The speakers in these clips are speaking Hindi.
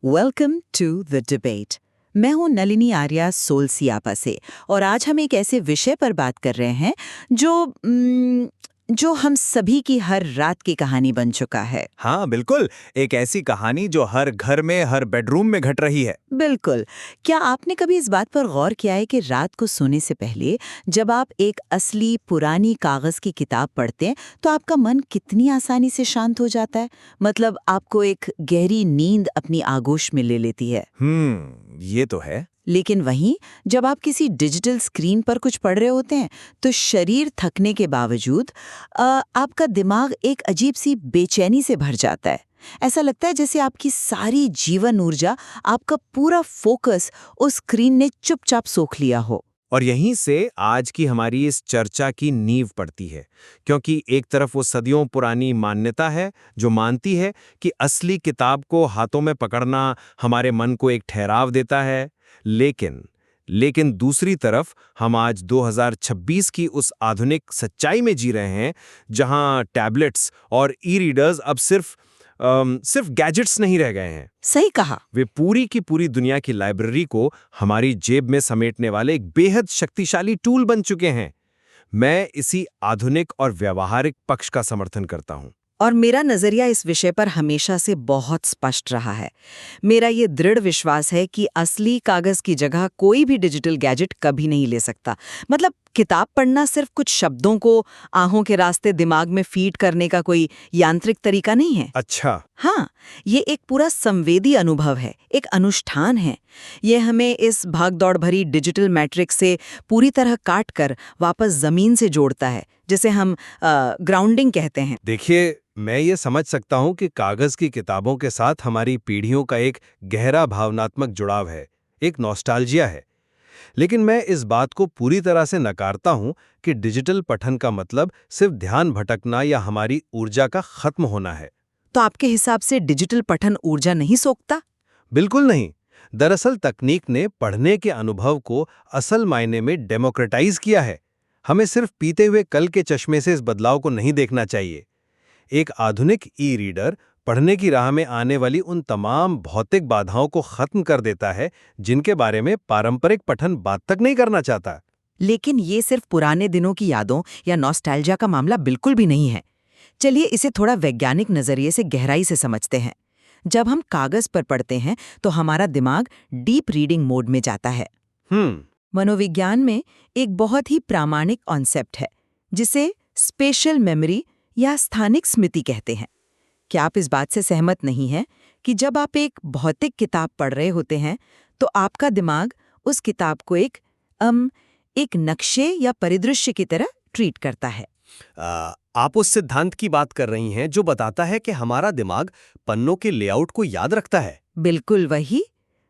Welcome to the debate. मैं हूं नलिनी आर्या सोलसियापा से और आज हम एक ऐसे विषय पर बात कर रहे हैं जो हम सभी की हर रात की कहानी बन चुका है। हाँ बिल्कुल, एक ऐसी कहानी जो हर घर में, हर बेडरूम में घट रही है। बिल्कुल। क्या आपने कभी इस बात पर गौर किया है कि रात को सोने से पहले जब आप एक असली पुरानी कागज की किताब पढ़ते हैं तो आपका मन कितनी आसानी से शांत हो जाता है? मतलब आपको एक गहरी नींद अपनी आगोश में ले लेती है। ये तो है। लेकिन वहीं जब आप किसी डिजिटल स्क्रीन पर कुछ पढ़ रहे होते हैं तो शरीर थकने के बावजूद आपका दिमाग एक अजीब सी बेचैनी से भर जाता है। ऐसा लगता है जैसे आपकी सारी जीवन ऊर्जा, आपका पूरा फोकस उस स्क्रीन ने चुपचाप सोख लिया हो। और यहीं से आज की हमारी इस चर्चा की नींव पड़ती है, क्योंकि एक तरफ वो सदियों पुरानी मान्यता है जो मानती है कि असली किताब को हाथों में पकड़ना हमारे मन को एक ठहराव देता है, लेकिन दूसरी तरफ हम आज 2026 की उस आधुनिक सच्चाई में जी रहे हैं जहां टैबलेट्स और ई-रीडर्स अब सिर्फ गैजेट्स नहीं रह गए हैं। सही कहा। वे पूरी की पूरी दुनिया की लाइब्रेरी को हमारी जेब में समेटने वाले एक बेहद शक्तिशाली टूल बन चुके हैं। मैं इसी आधुनिक और व्यावहारिक पक्ष का समर्थन करता हूं। और मेरा नजरिया इस विषय पर हमेशा से बहुत स्पष्ट रहा है। मेरा ये दृढ़ विश्वास है कि असली कागज की जगह कोई भी डिजिटल गैजेट कभी नहीं ले सकता। मतलब किताब पढ़ना सिर्फ कुछ शब्दों को आंखों के रास्ते दिमाग में फीड करने का कोई यांत्रिक तरीका नहीं है। अच्छा। हाँ, ये एक पूरा संवेदी अनुभव है, एक अनुष्ठान है। ये हमें इस भागदौड़ भरी डिजिटल मैट्रिक्स से पूरी तरह काट कर वापस जमीन से जोड़ता है, जिसे हम ग्राउंडिंग कहते हैं। देखिए, मैं ये समझ सकता हूँ कि कागज की किताबों के साथ हमारी पीढ़ियों का एक गहरा भावनात्मक जुड़ाव है, एक नॉस्टैल्जिया है। लेकिन मैं इस बात को पूरी तरह से नकारता हूँ कि डिजिटल पठन का मतलब सिर्फ ध्यान भटकना या हमारी ऊर्जा का खत्म होना है। तो आपके हिसाब से डिजिटल पठन ऊर्जा नहीं सोखता? बिल्कुल नहीं। दरअसल तकनीक ने पढ़ने के अनुभव को असल मायने में डेमोक्रेटाइज किया है। हमें सिर्फ पीते हुए कल के चश्मे से इस बदलाव को नहीं देखना चाहिए। एक आधुनिक ई-रीडर पढ़ने की राह में आने वाली उन तमाम भौतिक बाधाओं को खत्म कर देता है जिनके बारे में पारंपरिक पठन बात तक नहीं करना चाहता। लेकिन ये सिर्फ पुराने दिनों की यादों या नॉस्टैल्जिया का मामला बिल्कुल भी नहीं है। चलिए इसे थोड़ा वैज्ञानिक नजरिए से गहराई से समझते हैं। जब हम कागज पर पढ़ते हैं तो हमारा दिमाग डीप रीडिंग मोड में जाता है। मनोविज्ञान में एक बहुत ही प्रामाणिक कॉन्सेप्ट है जिसे स्पेशल मेमोरी या स्थानिक स्मृति कहते हैं। क्या आप इस बात से सहमत नहीं हैं कि जब आप एक भौतिक किताब पढ़ रहे होते हैं तो आपका दिमाग उस किताब को एक नक्शे या परिदृश्य की तरह ट्रीट करता है? आप उस सिद्धांत की बात कर रही हैं जो बताता है कि हमारा दिमाग पन्नों के लेआउट को याद रखता है। बिल्कुल वही।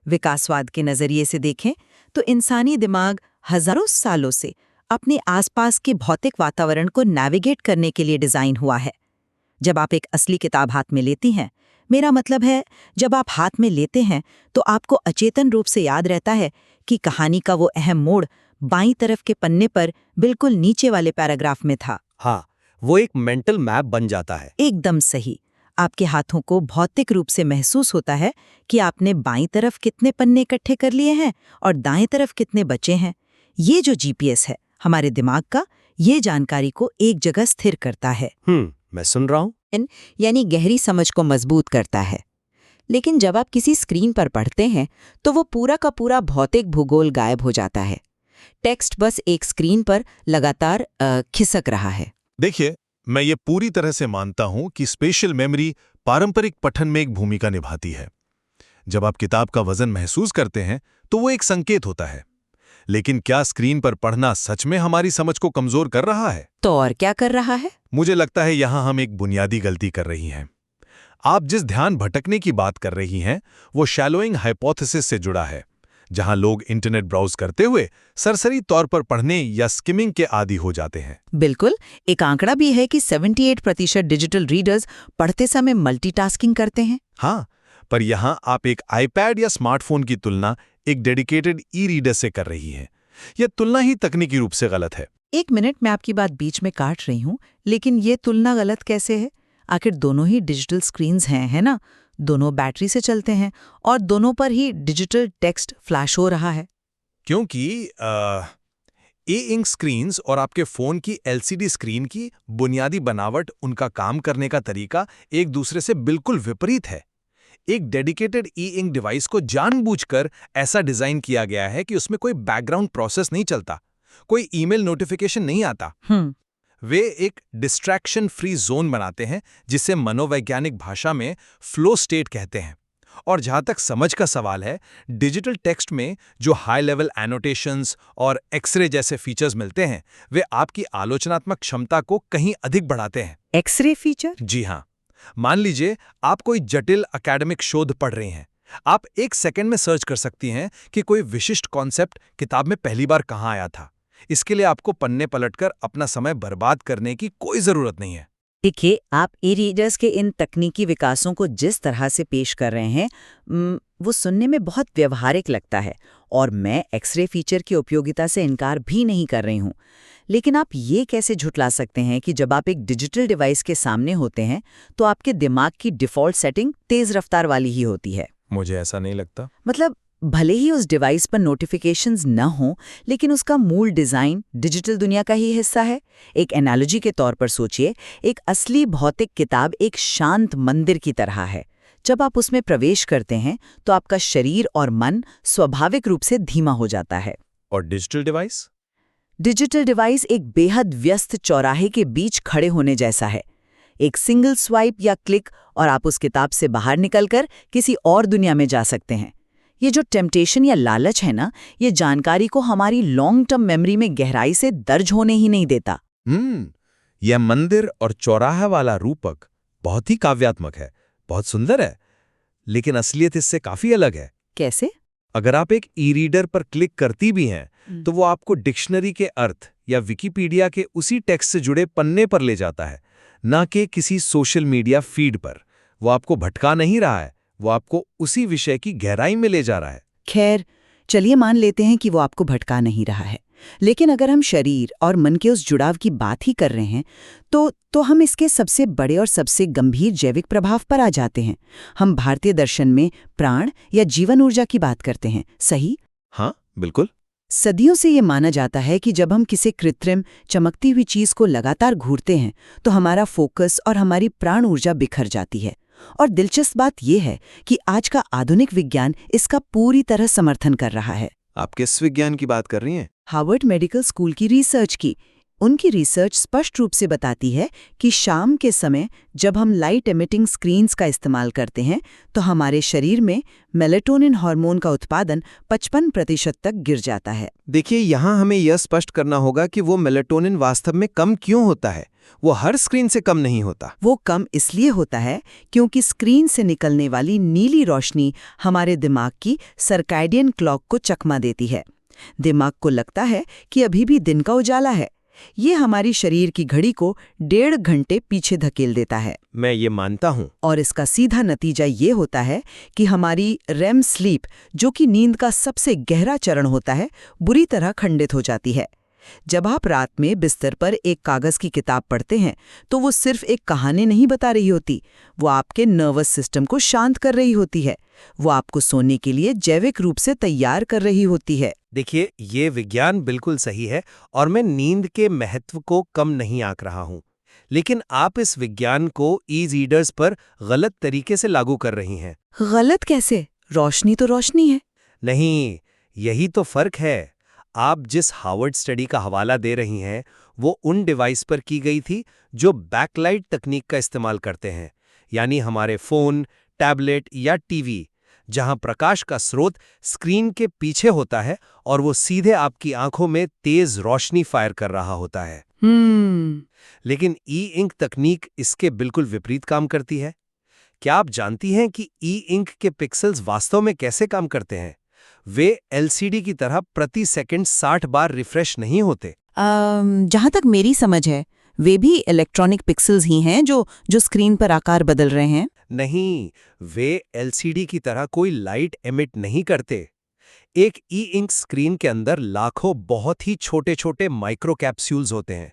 विकासवाद के नजरिए से देखें तो इंसानी दिमाग हजारों सालों से अपने आसपास के भौतिक वातावरण को नेविगेट करने के लिए डिजाइन हुआ है। जब आप एक असली किताब हाथ में लेती हैं, मेरा मतलब है जब आप हाथ में लेते हैं तो आपको अचेतन रूप से याद रहता है कि कहानी का वो अहम मोड़ बाईं तरफ के पन्ने पर बिल्कुल नीचे वाले पैराग्राफ में था। हाँ, वो एक मेंटल मैप बन जाता है। एकदम सही। आपके हाथों को भौतिक रूप से महसूस होता है कि आपने बाईं तरफ कितने पन्ने इकट्ठे कर लिए हैं और दाएं तरफ कितने बचे हैं। ये जो जीपीएस है हमारे दिमाग का, ये जानकारी को एक जगह स्थिर करता है। मैं सुन रहा हूँ। यानी गहरी समझ को मजबूत करता है। लेकिन जब आप किसी स्क्रीन पर पढ़ते हैं तो वो पूरा का पूरा भौतिक भूगोल गायब हो जाता है। टेक्स्ट बस एक स्क्रीन पर लगातार खिसक रहा है। देखिए, मैं ये पूरी तरह से मानता हूं कि स्पेशल मेमोरी पारंपरिक पठन में एक भूमिका निभाती है। जब आप किताब का वजन महसूस करते हैं तो वो एक संकेत होता है। लेकिन क्या स्क्रीन पर पढ़ना सच में हमारी समझ को कमजोर कर रहा है? तो और क्या कर रहा है? मुझे लगता है यहां हम एक बुनियादी गलती कर रही हैं। आप जिस ध्यान भटकने की बात कर रही हैं वो शैलोइंग हाइपोथेसिस से जुड़ा है, जहां लोग इंटरनेट ब्राउज करते हुए सरसरी तौर पर पढ़ने या स्किमिंग के आदी हो जाते हैं। बिल्कुल। एक आंकड़ा भी है कि 78% डिजिटल रीडर्स पढ़ते समय मल्टीटास्किंग करते हैं। हाँ, पर यहां आप एक आईपैड या स्मार्टफोन की तुलना एक डेडिकेटेड ई रीडर से कर रही हैं। यह तुलना ही तकनीकी रूप से गलत है। एक मिनट, मैं आपकी बात बीच में काट रही हूँ, लेकिन ये तुलना गलत कैसे है? आखिर दोनों ही डिजिटल स्क्रीन्स हैं, है ना? दोनों बैटरी से चलते हैं और दोनों पर ही डिजिटल टेक्स्ट फ्लैश हो रहा है। क्योंकि ई-इंक स्क्रीन्स और आपके फ़ोन की एलसीडी स्क्रीन की बुनियादी बनावट, उनका काम करने का तरीका एक दूसरे से बिल्कुल विपरीत है। एक डेडिकेटेड ई-इंक डिवाइस को जानबूझकर ऐसा डिज़ाइन किया गया है कि उसमें कोई बैकग्राउंड प्रोसेस नहीं चलता, कोई ईमेल नोटिफिकेशन नहीं आता। वे एक डिस्ट्रैक्शन फ्री जोन बनाते हैं, जिसे मनोवैज्ञानिक भाषा में फ्लो स्टेट कहते हैं। और जहाँ तक समझ का सवाल है, डिजिटल टेक्स्ट में जो हाई लेवल एनोटेशंस और एक्सरे जैसे फीचर्स मिलते हैं, वे आपकी आलोचनात्मक क्षमता को कहीं अधिक बढ़ाते हैं। X ray feature? जी हाँ। मान लीजिए आप कोई जटिल एकेडमिक शोध पढ़ रहे हैं। आप एक सेकंड में सर्च कर सकती हैं कि कोई विशिष्ट कॉन्सेप्ट किताब में पहली बार कहाँ आया था। इसके लिए आपको पन्ने पलटकर अपना समय बर्बाद करने की कोई जरूरत नहीं है। देखिए, आप ई-रीडर्स के इन तकनीकी विकासों को जिस तरह से पेश कर रहे हैं, वो सुनने में बहुत व्यवहारिक लगता है और मैं एक्सरे फीचर की उपयोगिता से इनकार भी नहीं कर रही हूँ। लेकिन आप ये कैसे झुठला सकते हैं कि जब आप एक डिजिटल डिवाइस के सामने होते हैं तो आपके दिमाग की डिफ़ॉल्ट सेटिंग तेज़ रफ्तार वाली ही होती है? मुझे ऐसा नहीं लगता। मतलब भले ही उस डिवाइस पर नोटिफिकेशंस न हो, लेकिन उसका मूल डिज़ाइन डिजिटल दुनिया का ही हिस्सा है। एक एनालॉजी के तौर पर सोचिए, एक असली भौतिक किताब एक शांत मंदिर की तरह है। जब आप उसमें प्रवेश करते हैं तो आपका शरीर और मन स्वाभाविक रूप से धीमा हो जाता है। और डिजिटल डिवाइस? डिजिटल डिवाइस एक बेहद व्यस्त चौराहे के बीच खड़े होने जैसा है। एक सिंगल स्वाइप या क्लिक और आप उस किताब से बाहर निकलकर किसी और दुनिया में जा सकते हैं। ये जो टेम्पटेशन या लालच है ना, ये जानकारी को हमारी लॉन्ग टर्म मेमोरी में गहराई से दर्ज होने ही नहीं देता। यह मंदिर और चौराहा वाला रूपक बहुत ही काव्यात्मक है, बहुत सुंदर है, लेकिन असलियत इससे काफी अलग है। कैसे? अगर आप एक ई रीडर पर क्लिक करती भी हैं, तो वो आपको डिक्शनरी के अर्थ या विकिपीडिया के उसी टेक्स्ट से जुड़े पन्ने पर ले जाता है, ना कि किसी सोशल मीडिया फीड पर। वो आपको भटका नहीं रहा है, वो आपको उसी विषय की गहराई में ले जा रहा है। खैर, चलिए मान लेते हैं कि वो आपको भटका नहीं रहा है, लेकिन अगर हम शरीर और मन के उस जुड़ाव की बात ही कर रहे हैं तो हम इसके सबसे बड़े और सबसे गंभीर जैविक प्रभाव पर आ जाते हैं। हम भारतीय दर्शन में प्राण या जीवन ऊर्जा की बात करते हैं, सही? हाँ, बिल्कुल। सदियों से ये माना जाता है कि जब हम किसी कृत्रिम चमकती हुई चीज को लगातार घूरते हैं तो हमारा फोकस और हमारी प्राण ऊर्जा बिखर जाती है। और दिलचस्प बात यह है कि आज का आधुनिक विज्ञान इसका पूरी तरह समर्थन कर रहा है। आप किस विज्ञान की बात कर रही हैं? हार्वर्ड मेडिकल स्कूल की रिसर्च की। उनकी रिसर्च स्पष्ट रूप से बताती है कि शाम के समय जब हम लाइट एमिटिंग स्क्रीन्स का इस्तेमाल करते हैं तो हमारे शरीर में मेलेटोनिन हार्मोन का उत्पादन 55% तक गिर जाता है। देखिए, यहाँ हमें यह स्पष्ट करना होगा कि वो मेलेटोनिन वास्तव में कम क्यों होता है। वो हर स्क्रीन से कम नहीं होता। वो कम इसलिए होता है क्योंकि स्क्रीन से निकलने वाली नीली रोशनी हमारे दिमाग की सर्कैडियन क्लॉक को चकमा देती है। दिमाग को लगता है कि अभी भी दिन का उजाला है। ये हमारी शरीर की घड़ी को 1.5 घंटे पीछे धकेल देता है। मैं ये मानता हूँ। और इसका सीधा नतीजा ये होता है कि हमारी रेम स्लीप, जो कि नींद का सबसे गहरा चरण होता है, बुरी तरह खंडित हो जाती है। जब आप रात में बिस्तर पर एक कागज की किताब पढ़ते हैं तो वो सिर्फ एक कहानी नहीं बता रही होती, वो आपके नर्वस सिस्टम को शांत कर रही होती है। वो आपको सोने के लिए जैविक रूप से तैयार कर रही होती है। देखिए, ये विज्ञान बिल्कुल सही है और मैं नींद के महत्व को कम नहीं आंक रहा हूँ, लेकिन आप इस विज्ञान को ई रीडर्स पर गलत तरीके से लागू कर रही हैं। गलत कैसे? रोशनी तो रोशनी है। नहीं, यही तो फर्क है। आप जिस हार्वर्ड स्टडी का हवाला दे रही हैं, वो उन डिवाइस पर की गई थी जो बैकलाइट तकनीक का इस्तेमाल करते हैं, यानी हमारे फोन, टैबलेट या टीवी, जहां प्रकाश का स्रोत स्क्रीन के पीछे होता है और वो सीधे आपकी आंखों में तेज रोशनी फायर कर रहा होता है। लेकिन ई इंक तकनीक इसके बिल्कुल विपरीत काम करती है। क्या आप जानती हैं कि ई इंक के पिक्सेल्स वास्तव में कैसे काम करते हैं? वे एलसीडी की तरह प्रति सेकंड 60 बार रिफ्रेश नहीं होते। जहाँ तक मेरी समझ है, वे भी इलेक्ट्रॉनिक पिक्सेल्स ही हैं जो स्क्रीन पर आकार बदल रहे हैं। नहीं, वे एलसीडी की तरह कोई लाइट एमिट नहीं करते। एक ई इंक स्क्रीन के अंदर लाखों बहुत ही छोटे-छोटे माइक्रो कैप्सूल्स होते हैं।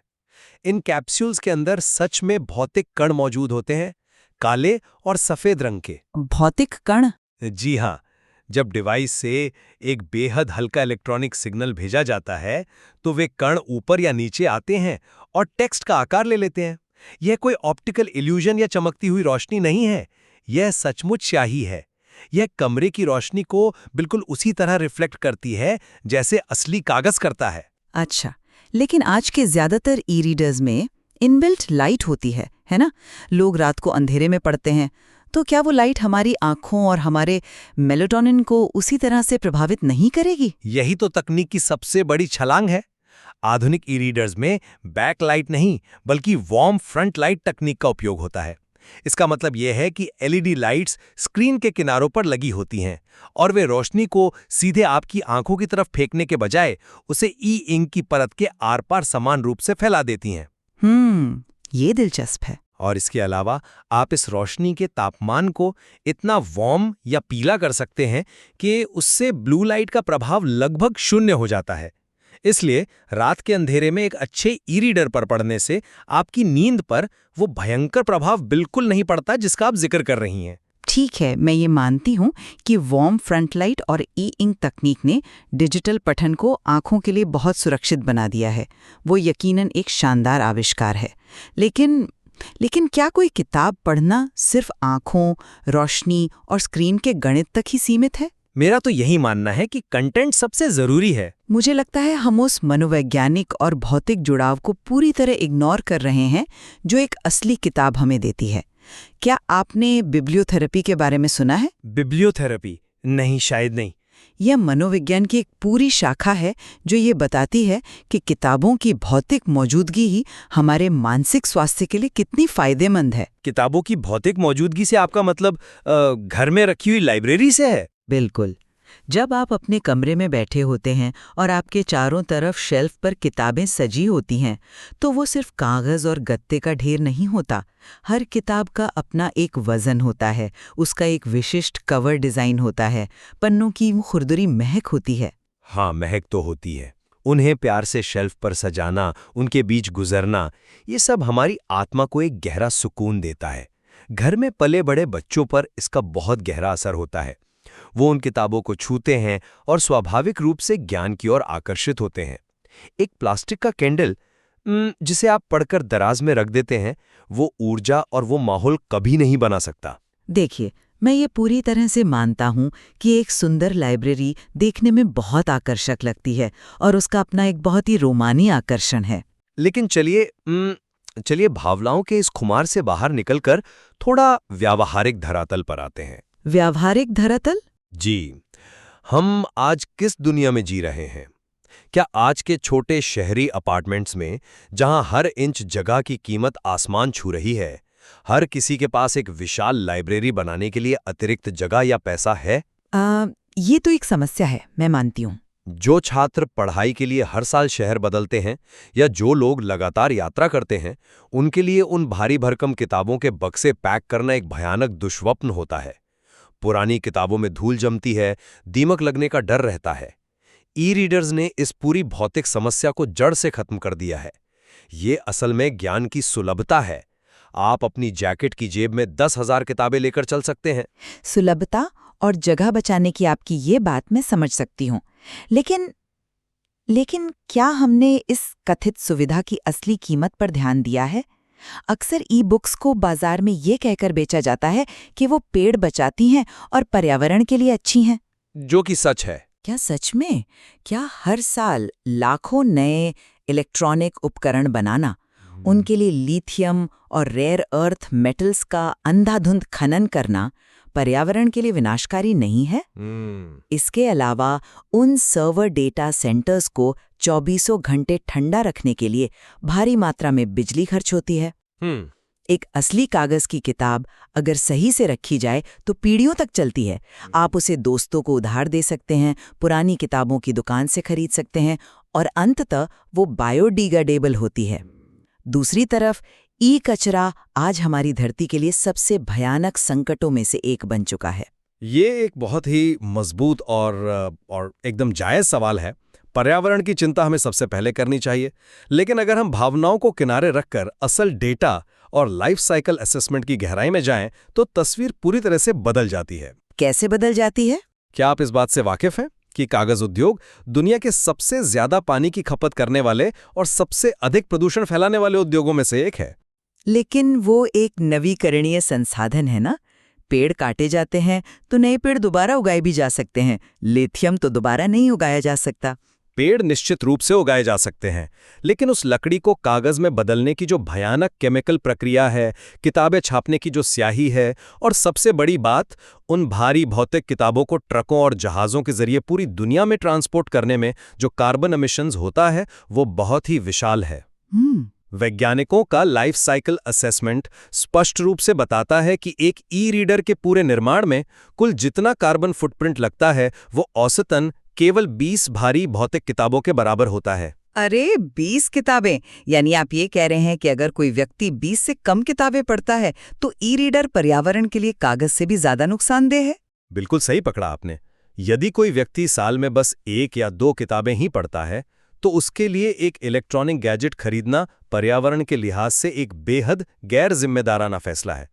इन कैप्सूल्स के अंदर सच में भौतिक कण मौजूद होते हैं, काले और सफेद रंग के। भौतिक कण? जी हाँ, जब डिवाइस से एक बेहद हल्का इलेक्ट्रॉनिक सिग्नल भेजा जाता है तो वे कण ऊपर या नीचे आते हैं और टेक्स्ट का आकार ले लेते हैं। यह कोई ऑप्टिकल इल्यूजन या चमकती हुई रोशनी नहीं है, यह सचमुच स्याही है। यह कमरे की रोशनी को बिल्कुल उसी तरह रिफ्लेक्ट करती है जैसे असली कागज करता है। अच्छा, लेकिन आज के ज्यादातर ई रीडर्स में इनबिल्ट लाइट होती है ना? लोग रात को अंधेरे में पढ़ते हैं, तो क्या वो लाइट हमारी आंखों और हमारे मेलाटोनिन को उसी तरह से प्रभावित नहीं करेगी? यही तो तकनीक की सबसे बड़ी छलांग है। आधुनिक ई रीडर्स में बैकलाइट नहीं बल्कि वार्म फ्रंट लाइट तकनीक का उपयोग होता है। इसका मतलब यह है कि एलईडी लाइट्स स्क्रीन के किनारों पर लगी होती हैं और वे रोशनी को सीधे आपकी आंखों की तरफ फेंकने के बजाय उसे ई इंक की परत के आर पार समान रूप से फैला देती हैं। ये दिलचस्प है। और इसके अलावा आप इस रोशनी के तापमान को इतना वार्म या पीला कर सकते हैं कि उससे ब्लू लाइट का प्रभाव लगभग शून्य हो जाता है। इसलिए रात के अंधेरे में एक अच्छे ई रीडर पर पढ़ने से आपकी नींद पर वो भयंकर प्रभाव बिल्कुल नहीं पड़ता जिसका आप जिक्र कर रही हैं। ठीक है, मैं ये मानती हूँ कि वार्म फ्रंट लाइट और ई इंक तकनीक ने डिजिटल पठन को आंखों के लिए बहुत सुरक्षित बना दिया है। वो यकीनन एक शानदार आविष्कार है। लेकिन क्या कोई किताब पढ़ना सिर्फ आंखों, रोशनी और स्क्रीन के गणित तक ही सीमित है? मेरा तो यही मानना है कि कंटेंट सबसे जरूरी है। मुझे लगता है हम उस मनोवैज्ञानिक और भौतिक जुड़ाव को पूरी तरह इग्नोर कर रहे हैं जो एक असली किताब हमें देती है। क्या आपने बिब्लियोथेरेपी के बारे में सुना है? बिब्लियोथेरेपी? नहीं, शायद नहीं। यह मनोविज्ञान की एक पूरी शाखा है जो ये बताती है कि किताबों की भौतिक मौजूदगी ही हमारे मानसिक स्वास्थ्य के लिए कितनी फायदेमंद है। किताबों की भौतिक मौजूदगी से आपका मतलब घर में रखी हुई लाइब्रेरी से है? बिल्कुल। जब आप अपने कमरे में बैठे होते हैं और आपके चारों तरफ शेल्फ पर किताबें सजी होती हैं, तो वो सिर्फ कागज़ और गत्ते का ढेर नहीं होता। हर किताब का अपना एक वज़न होता है, उसका एक विशिष्ट कवर डिज़ाइन होता है, पन्नों की वो खुरदुरी महक होती है। हाँ, महक तो होती है। उन्हें प्यार से शेल्फ पर सजाना, उनके बीच गुजरना, ये सब हमारी आत्मा को एक गहरा सुकून देता है। घर में पले बड़े बच्चों पर इसका बहुत गहरा असर होता है। वो उन किताबों को छूते हैं और स्वाभाविक रूप से ज्ञान की ओर आकर्षित होते हैं। एक प्लास्टिक का कैंडल जिसे आप पढ़कर दराज में रख देते हैं, वो ऊर्जा और वो माहौल कभी नहीं बना सकता। देखिए, मैं ये पूरी तरह से मानता हूँ कि एक सुंदर लाइब्रेरी देखने में बहुत आकर्षक लगती है और उसका अपना एक बहुत ही रोमानी आकर्षण है। लेकिन चलिए भावनाओं के इस खुमार से बाहर निकलकर थोड़ा व्यावहारिक धरातल पर आते हैं। व्यावहारिक धरातल? जी, हम आज किस दुनिया में जी रहे हैं? क्या आज के छोटे शहरी अपार्टमेंट्स में, जहां हर इंच जगह की कीमत आसमान छू रही है, हर किसी के पास एक विशाल लाइब्रेरी बनाने के लिए अतिरिक्त जगह या पैसा है? ये तो एक समस्या है, मैं मानती हूँ। जो छात्र पढ़ाई के लिए हर साल शहर बदलते हैं या जो लोग लगातार यात्रा करते हैं, उनके लिए उन भारी भरकम किताबों के बक्से पैक करना एक भयानक दुष्स्वप्न होता है। पुरानी किताबों में धूल जमती है, दीमक लगने का डर रहता है। ई रीडर्स ने इस पूरी भौतिक समस्या को जड़ से खत्म कर दिया है। ये असल में ज्ञान की सुलभता है। आप अपनी जैकेट की जेब में 10,000 किताबें लेकर चल सकते हैं। सुलभता और जगह बचाने की आपकी ये बात मैं समझ सकती हूँ, लेकिन क्या हमने इस कथित सुविधा की असली कीमत पर ध्यान दिया है? अक्सर ई बुक्स को बाजार में ये कहकर बेचा जाता है कि वो पेड़ बचाती हैं और पर्यावरण के लिए अच्छी हैं। जो कि सच है। क्या सच में? क्या हर साल लाखों नए इलेक्ट्रॉनिक उपकरण बनाना, उनके लिए लिथियम और रेयर अर्थ मेटल्स का अंधाधुंध खनन करना पर्यावरण के लिए विनाशकारी नहीं है? इसके अलावा उन सर्वर डेटा सेंटर्स को 24 घंटे ठंडा रखने के लिए भारी मात्रा में बिजली खर्च होती है। एक असली कागज की किताब अगर सही से रखी जाए तो पीढ़ियों तक चलती है। आप उसे दोस्तों को उधार दे सकते हैं, पुरानी किताबों की दुकान से खरीद सकते हैं और अंततः वो बायोडिग्रेडेबल होती है। दूसरी तरफ ई कचरा आज हमारी धरती के लिए सबसे भयानक संकटों में से एक बन चुका है। ये एक बहुत ही मजबूत और एकदम जायज सवाल है। पर्यावरण की चिंता हमें सबसे पहले करनी चाहिए, लेकिन अगर हम भावनाओं को किनारे रखकर असल डेटा और लाइफ साइकिल असेसमेंट की गहराई में जाएं तो तस्वीर पूरी तरह से बदल जाती है। कैसे बदल जाती है? क्या आप इस बात से वाकिफ हैं कि कागज उद्योग दुनिया के सबसे ज्यादा पानी की खपत करने वाले और सबसे अधिक प्रदूषण फैलाने वाले उद्योगों में से एक है? लेकिन वो एक नवीकरणीय संसाधन है ना। पेड़ काटे जाते हैं तो नए पेड़ दोबारा उगाए भी जा सकते हैं। लिथियम तो दोबारा नहीं उगाया जा सकता। पेड़ निश्चित रूप से उगाए जा सकते हैं, लेकिन उस लकड़ी को कागज में बदलने की जो भयानक केमिकल प्रक्रिया है, किताबें छापने की जो स्याही है, और सबसे बड़ी बात, उन भारी भौतिक किताबों को ट्रकों और जहाज़ों के जरिए पूरी दुनिया में ट्रांसपोर्ट करने में जो कार्बन एमिशंस होता है, वो बहुत ही विशाल है। वैज्ञानिकों का लाइफ साइकिल असेसमेंट स्पष्ट रूप से बताता है कि एक ई-रीडर के पूरे निर्माण में कुल जितना कार्बन फुटप्रिंट लगता है, वो औसतन केवल 20 भारी भौतिक किताबों के बराबर होता है। अरे 20 किताबें! यानी आप ये कह रहे हैं कि अगर कोई व्यक्ति 20 से कम किताबें पढ़ता है तो ई-रीडर पर्यावरण के लिए कागज से भी ज्यादा नुकसानदेह है? बिल्कुल सही पकड़ा आपने। यदि कोई व्यक्ति साल में बस 1 या 2 किताबें ही पढ़ता है, तो उसके लिए एक इलेक्ट्रॉनिक गैजेट खरीदना पर्यावरण के लिहाज से एक बेहद गैर जिम्मेदाराना फैसला है।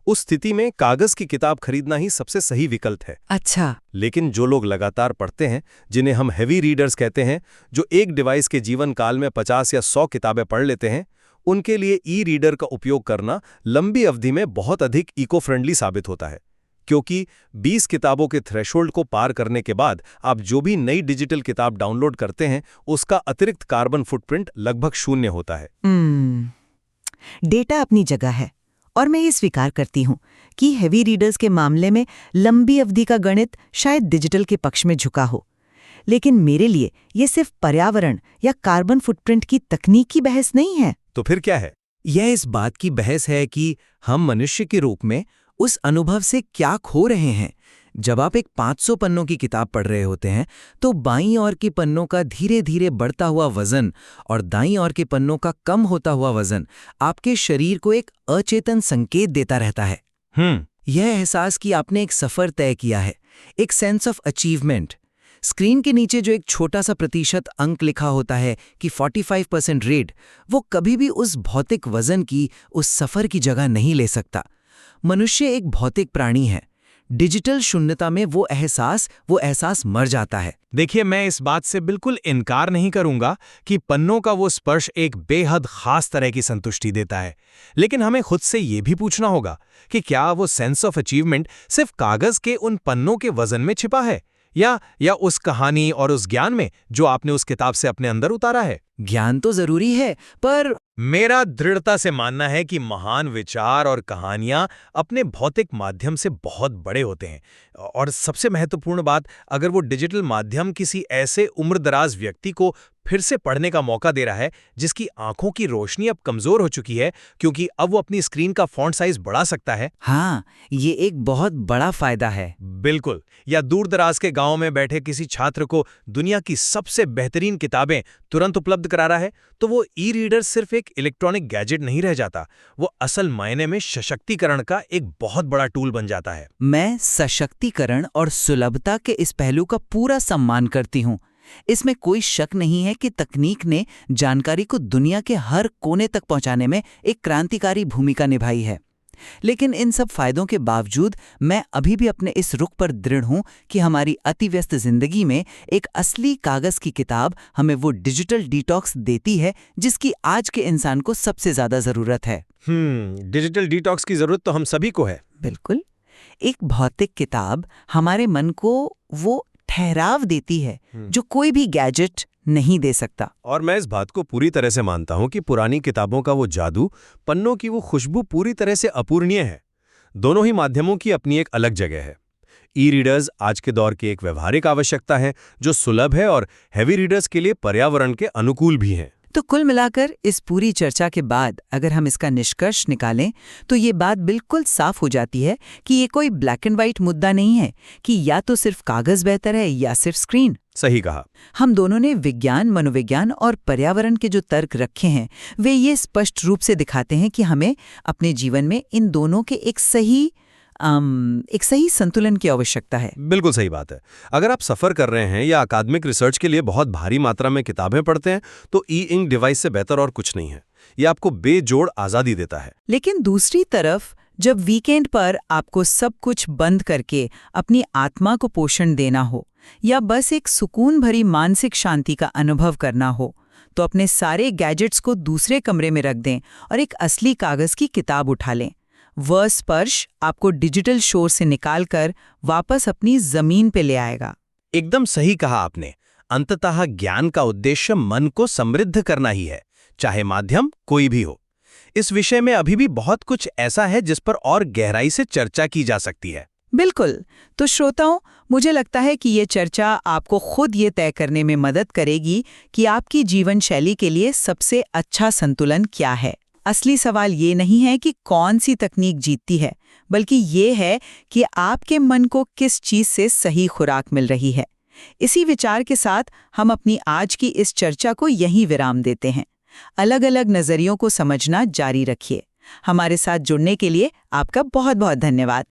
उस स्थिति में कागज की किताब खरीदना ही सबसे सही विकल्प है। अच्छा। लेकिन जो लोग लगातार पढ़ते हैं, जिन्हें हम हेवी रीडर्स कहते हैं, जो एक डिवाइस के जीवन काल में 50 या 100 किताबें पढ़ लेते हैं, उनके लिए ई रीडर का उपयोग करना लंबी अवधि में बहुत अधिक इको फ्रेंडली साबित होता है, क्योंकि 20 किताबों के थ्रेशोल्ड को पार करने के बाद आप जो भी नई डिजिटल किताब डाउनलोड करते हैं, उसका अतिरिक्त कार्बन फुटप्रिंट लगभग 0 होता है। डेटा अपनी जगह है, और मैं ये स्वीकार करती हूँ कि हेवी रीडर्स के मामले में लंबी अवधि का गणित शायद डिजिटल के पक्ष में झुका हो। लेकिन मेरे लिए ये सिर्फ पर्यावरण या कार्बन फुटप्रिंट की तकनीकी बहस नहीं है। तो फिर क्या है? यह इस बात की बहस है कि हम मनुष्य के रूप में उस अनुभव से क्या खो रहे हैं। जब आप एक 500 पन्नों की किताब पढ़ रहे होते हैं तो बाईं ओर के पन्नों का धीरे धीरे बढ़ता हुआ वजन और दाईं ओर के पन्नों का कम होता हुआ वजन आपके शरीर को एक अचेतन संकेत देता रहता है। यह एहसास कि आपने एक सफर तय किया है, एक सेंस ऑफ अचीवमेंट। स्क्रीन के नीचे जो एक छोटा सा प्रतिशत अंक लिखा होता है कि 45% रेट, वो कभी भी उस भौतिक वजन की, उस सफर की जगह नहीं ले सकता। मनुष्य एक भौतिक प्राणी है। डिजिटल शून्यता में वो एहसास मर जाता है। देखिए, मैं इस बात से बिल्कुल इनकार नहीं करूंगा कि पन्नों का वो स्पर्श एक बेहद खास तरह की संतुष्टि देता है, लेकिन हमें खुद से ये भी पूछना होगा कि क्या वो सेंस ऑफ अचीवमेंट सिर्फ कागज के उन पन्नों के वजन में छिपा है या उस कहानी और उस ज्ञान में जो आपने उस किताब से अपने अंदर उतारा है। ज्ञान तो जरूरी है, पर मेरा दृढ़ता से मानना है कि महान विचार और कहानियां अपने भौतिक माध्यम से बहुत बड़े होते हैं। और सबसे महत्वपूर्ण बात, अगर वो डिजिटल माध्यम किसी ऐसे उम्रदराज व्यक्ति को फिर से पढ़ने का मौका दे रहा है जिसकी आंखों की रोशनी अब कमजोर हो चुकी है क्योंकि अब वो अपनी स्क्रीन का फॉन्ट साइज बढ़ा सकता है। हाँ, ये एक बहुत बड़ा फायदा है। बिल्कुल। या दूर दराज के गांव में बैठे किसी छात्र को दुनिया की सबसे बेहतरीन किताबें तुरंत उपलब्ध करा रहा है, तो वो ई रीडर सिर्फ एक इलेक्ट्रॉनिक गैजेट नहीं रह जाता, वो असल मायने में सशक्तिकरण का एक बहुत बड़ा टूल बन जाता है। मैं सशक्तिकरण और सुलभता के इस पहलू का पूरा सम्मान करती हूँ। इसमें कोई शक नहीं है कि तकनीक ने जानकारी को दुनिया के हर कोने तक पहुंचाने में एक क्रांतिकारी भूमिका निभाई है। लेकिन इन सब फायदों के बावजूद मैं अभी भी अपने इस रुख पर दृढ़ हूं कि हमारी अतिव्यस्त जिंदगी में एक असली कागज की किताब हमें वो डिजिटल डिटॉक्स देती है जिसकी आज के इंसान को सबसे ज्यादा जरूरत है। डिजिटल डिटॉक्स की जरूरत तो हम सभी को है। बिल्कुल। एक भौतिक किताब हमारे मन को वो ठहराव देती है जो कोई भी गैजेट नहीं दे सकता। और मैं इस बात को पूरी तरह से मानता हूं कि पुरानी किताबों का वो जादू, पन्नों की वो खुशबू पूरी तरह से अपूरणीय है। दोनों ही माध्यमों की अपनी एक अलग जगह है। ई रीडर्स आज के दौर की एक व्यवहारिक आवश्यकता है जो सुलभ है और हेवी रीडर्स के लिए पर्यावरण के अनुकूल भी हैं। तो कुल मिलाकर इस पूरी चर्चा के बाद अगर हम इसका निष्कर्ष निकालें तो ये बात बिल्कुल साफ हो जाती है कि ये कोई ब्लैक एंड व्हाइट मुद्दा नहीं है कि या तो सिर्फ कागज बेहतर है या सिर्फ स्क्रीन। सही कहा। हम दोनों ने विज्ञान, मनोविज्ञान और पर्यावरण के जो तर्क रखे हैं वे ये स्पष्ट रूप से दिखाते हैं कि हमें अपने जीवन में इन दोनों के एक सही संतुलन की आवश्यकता है। बिल्कुल सही बात है। अगर आप सफर कर रहे हैं या अकादमिक रिसर्च के लिए बहुत भारी मात्रा में किताबें पढ़ते हैं तो ई इंक डिवाइस से बेहतर और कुछ नहीं है। ये आपको बेजोड़ आज़ादी देता है। लेकिन दूसरी तरफ जब वीकेंड पर आपको सब कुछ बंद करके अपनी आत्मा को पोषण देना हो या बस एक सुकून भरी मानसिक शांति का अनुभव करना हो, तो अपने सारे गैजेट्स को दूसरे कमरे में रख दें और एक असली कागज की किताब उठा लें। वह स्पर्श आपको डिजिटल शोर से निकालकर वापस अपनी जमीन पे ले आएगा। एकदम सही कहा आपने। अंततः ज्ञान का उद्देश्य मन को समृद्ध करना ही है, चाहे माध्यम कोई भी हो। इस विषय में अभी भी बहुत कुछ ऐसा है जिस पर और गहराई से चर्चा की जा सकती है। बिल्कुल। तो श्रोताओं, मुझे लगता है कि ये चर्चा आपको खुद ये तय करने में मदद करेगी कि आपकी जीवन शैली के लिए सबसे अच्छा संतुलन क्या है। असली सवाल ये नहीं है कि कौन सी तकनीक जीतती है, बल्कि ये है कि आपके मन को किस चीज से सही खुराक मिल रही है। इसी विचार के साथ हम अपनी आज की इस चर्चा को यहीं विराम देते हैं। अलग अलग नजरियों को समझना जारी रखिए। हमारे साथ जुड़ने के लिए आपका बहुत बहुत धन्यवाद।